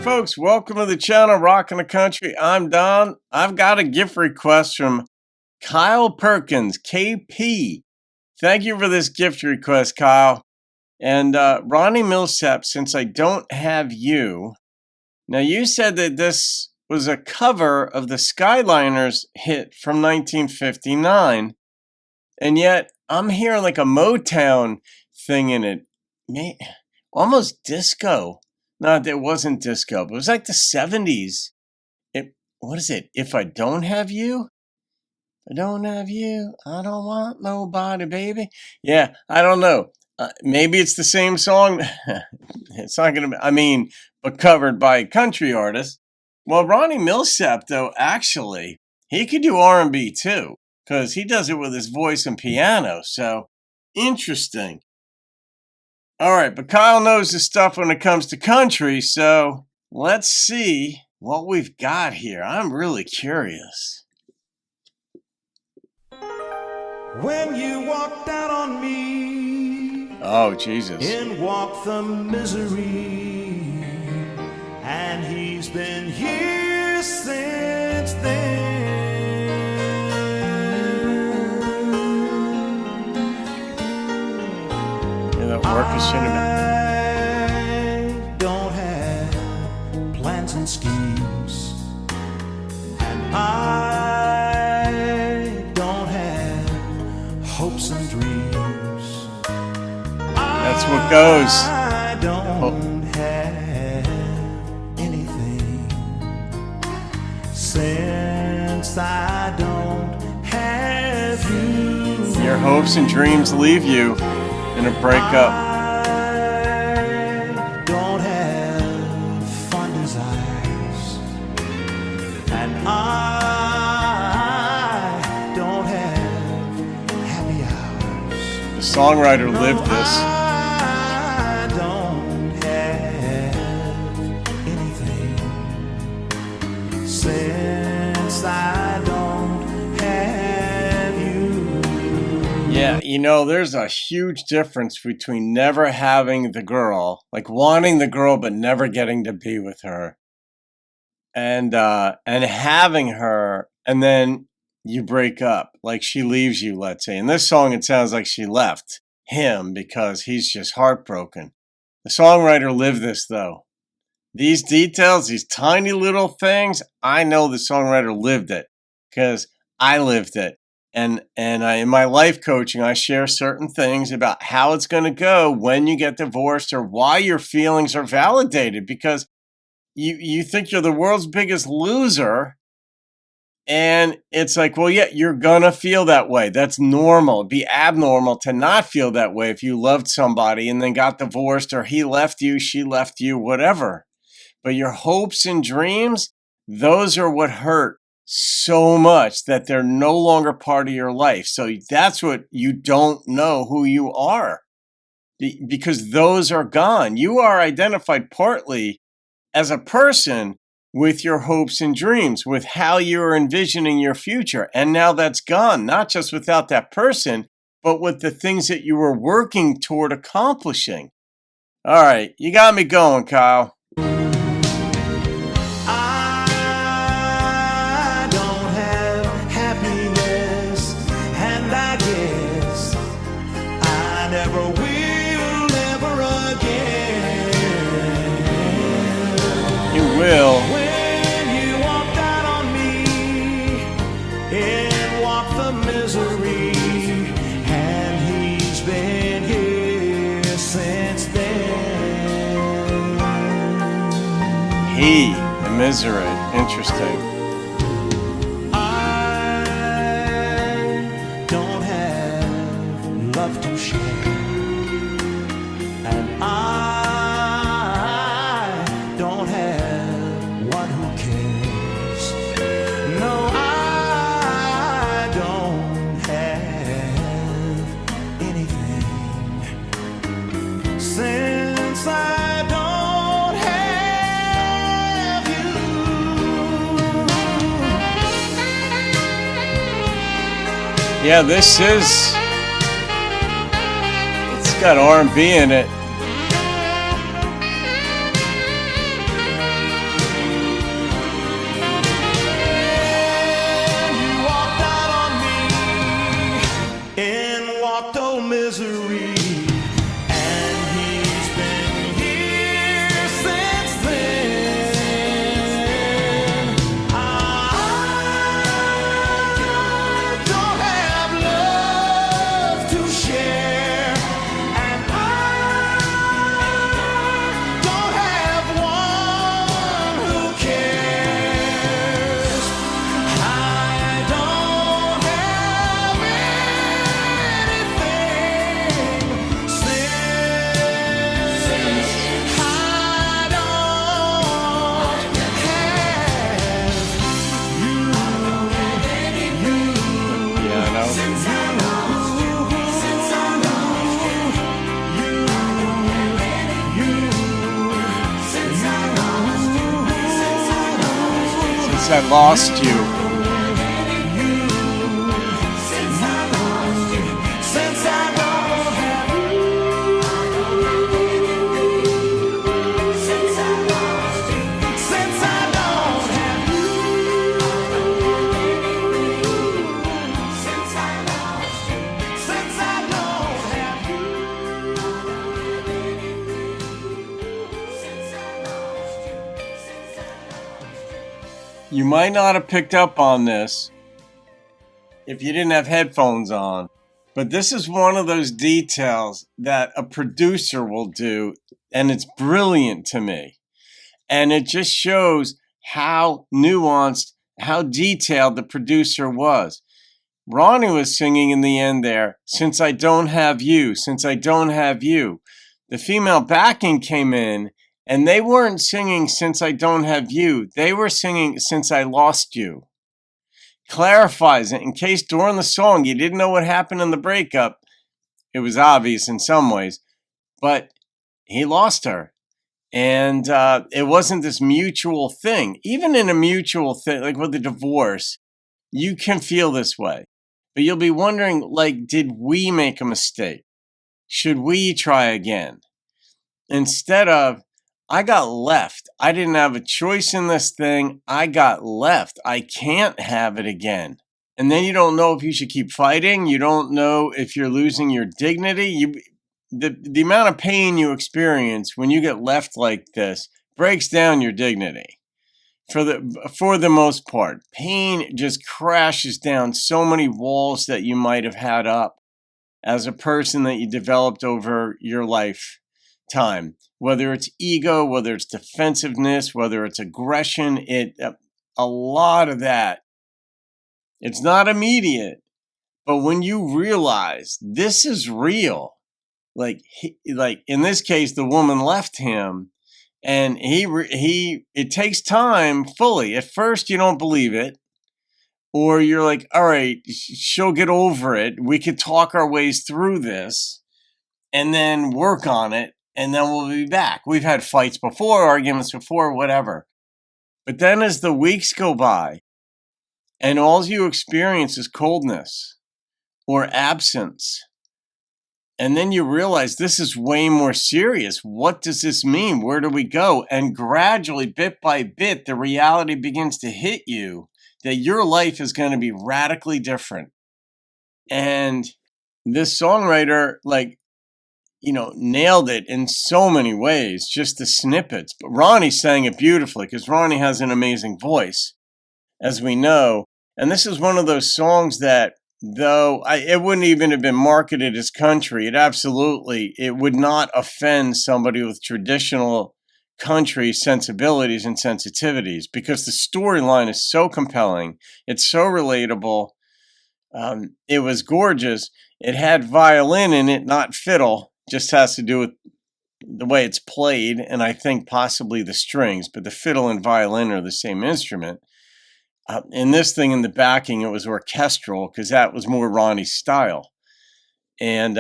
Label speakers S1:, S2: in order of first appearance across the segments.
S1: folks, welcome to the channel Rockin' the Country. I'm Don. I've got a gift request from Kyle Perkins, KP. Thank you for this gift request, Kyle. And Ronnie Milsap, Since I Don't Have You. Now, you said that this was a cover of the Skyliners hit from 1959, and yet I'm hearing like a Motown thing in it. Almost disco. No, it wasn't disco, but it was like the 70s. What is it? If I don't have you? If I don't have you, I don't want nobody, baby. Yeah, I don't know. Maybe it's the same song. It's not going to be, but covered by a country artist. Well, Ronnie Milsap, though, actually, he could do R&B too, because he does it with his voice and piano. So, interesting. All right, but Kyle knows his stuff when it comes to country, so let's see what we've got here. I'm really curious.
S2: When you walked out on me,
S1: oh Jesus,
S2: in walked the misery, and he's been here since then. I don't have plans and schemes, and I don't have hopes and dreams.
S1: That's what goes.
S2: I don't have anything, since I don't have you.
S1: Your hopes and dreams leave you in a breakup.
S2: I don't have fond desires, and I don't have happy hours.
S1: The songwriter lived this.
S2: I don't have anything, since I don't have you.
S1: Yeah, there's a huge difference between never having the girl, like wanting the girl but never getting to be with her, and having her and then you break up, like she leaves you, let's say. In this song, it sounds like she left him because he's just heartbroken. The songwriter lived this, though. These details, these tiny little things, I know the songwriter lived it because I lived it. And in my life coaching, I share certain things about how it's going to go when you get divorced, or why your feelings are validated, because you think you're the world's biggest loser. And it's like, well, yeah, you're going to feel that way. That's normal. It'd be abnormal to not feel that way if you loved somebody and then got divorced, or he left you, she left you, whatever. But your hopes and dreams, those are what hurt so much, that they're no longer part of your life. So that's what you don't know who you are, because those are gone. You are identified partly as a person with your hopes and dreams, with how you're envisioning your future. And now that's gone, not just without that person, but with the things that you were working toward accomplishing. All right, you got me going, Kyle. Will.
S2: When you walked out on me, and walked the misery, and he's been here since then.
S1: He, the misery, interesting.
S2: I don't have love to share, and I don't have one who cares. No, I don't have anything, since I don't have you.
S1: Yeah, it's got R&B in it.
S2: no misery. And he's been here since then. I don't have love to share, and I don't have one who cares. I don't have anything since I don't have you.
S1: Yeah, I know. Since I lost you.
S2: Since I don't have you. Since I lost you. Since I don't have you. Since I lost you. Since I don't have you. Since I lost you. Since I lost you.
S1: You might not have picked up on this if you didn't have headphones on, but this is one of those details that a producer will do, and it's brilliant to me. And it just shows how nuanced, how detailed the producer was. Ronnie was singing in the end there, since I don't have you, since I don't have you. The female backing came in, and they weren't singing since I don't have you. They were singing since I lost you. Clarifies it in case during the song you didn't know what happened in the breakup. It was obvious in some ways, but he lost her. And it wasn't this mutual thing. Even in a mutual thing, like with a divorce, you can feel this way. But you'll be wondering, like, did we make a mistake? Should we try again? Instead of, I got left. I didn't have a choice in this thing. I got left. I can't have it again. And then you don't know if you should keep fighting. You don't know if you're losing your dignity. The amount of pain you experience when you get left like this breaks down your dignity. For the most part, pain just crashes down so many walls that you might have had up as a person that you developed over your lifetime. Whether it's ego, whether it's defensiveness, whether it's aggression, a lot of that. It's not immediate, but when you realize this is real, like in this case, the woman left him, and it takes time fully. At first, you don't believe it, or you're like, all right, she'll get over it. We could talk our ways through this, and then work on it. And then we'll be back. We've had fights before, arguments before, whatever. But then as the weeks go by and all you experience is coldness or absence, and then you realize this is way more serious. What does this mean? Where do we go? And gradually, bit by bit, the reality begins to hit you that your life is going to be radically different. And this songwriter, nailed it in so many ways, just the snippets. But Ronnie sang it beautifully because Ronnie has an amazing voice, as we know. And this is one of those songs that, though it wouldn't even have been marketed as country, it would not offend somebody with traditional country sensibilities and sensitivities because the storyline is so compelling. It's so relatable. It was gorgeous. It had violin in it, not fiddle. Just has to do with the way it's played, and I think possibly the strings, but the fiddle and violin are the same instrument. In this thing in the backing, it was orchestral because that was more Ronnie's style. And,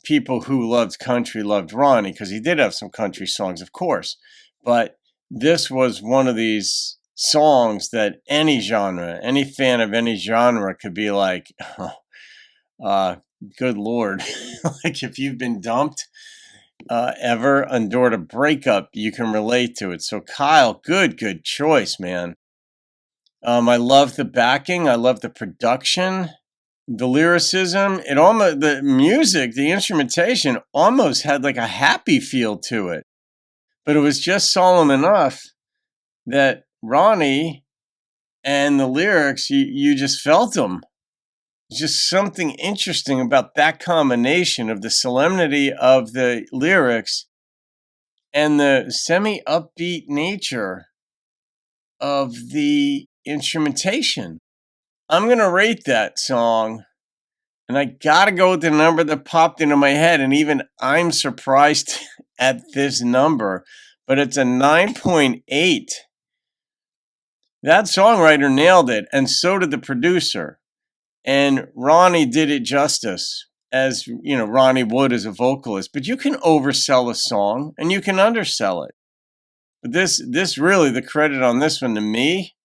S1: people who loved country loved Ronnie because he did have some country songs, of course. But this was one of these songs that any fan of any genre could be like, good Lord. Like if you've been dumped, ever endured a breakup, you can relate to it. So Kyle, good choice, man. I love the backing. I love the production. the lyricism, it almost, the music, the instrumentation almost had like a happy feel to it. But it was just solemn enough that Ronnie and the lyrics, you just felt them. There's just something interesting about that combination of the solemnity of the lyrics and the semi-upbeat nature of the instrumentation. I'm going to rate that song, and I got to go with the number that popped into my head, and even I'm surprised at this number, but it's a 9.8. That songwriter nailed it, and so did the producer. And Ronnie did it justice, as you know, Ronnie would as a vocalist. But you can oversell a song and you can undersell it. But this really, the credit on this one to me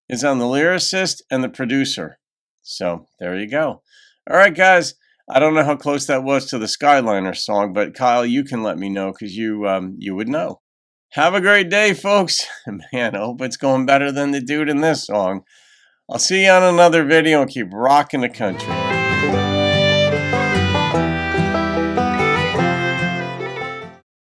S1: is on the lyricist and the producer. So there you go. All right, guys. I don't know how close that was to the Skyliner song, but Kyle, you can let me know because you would know. Have a great day, folks. Man, I hope it's going better than the dude in this song. I'll see you on another video and keep rocking the country.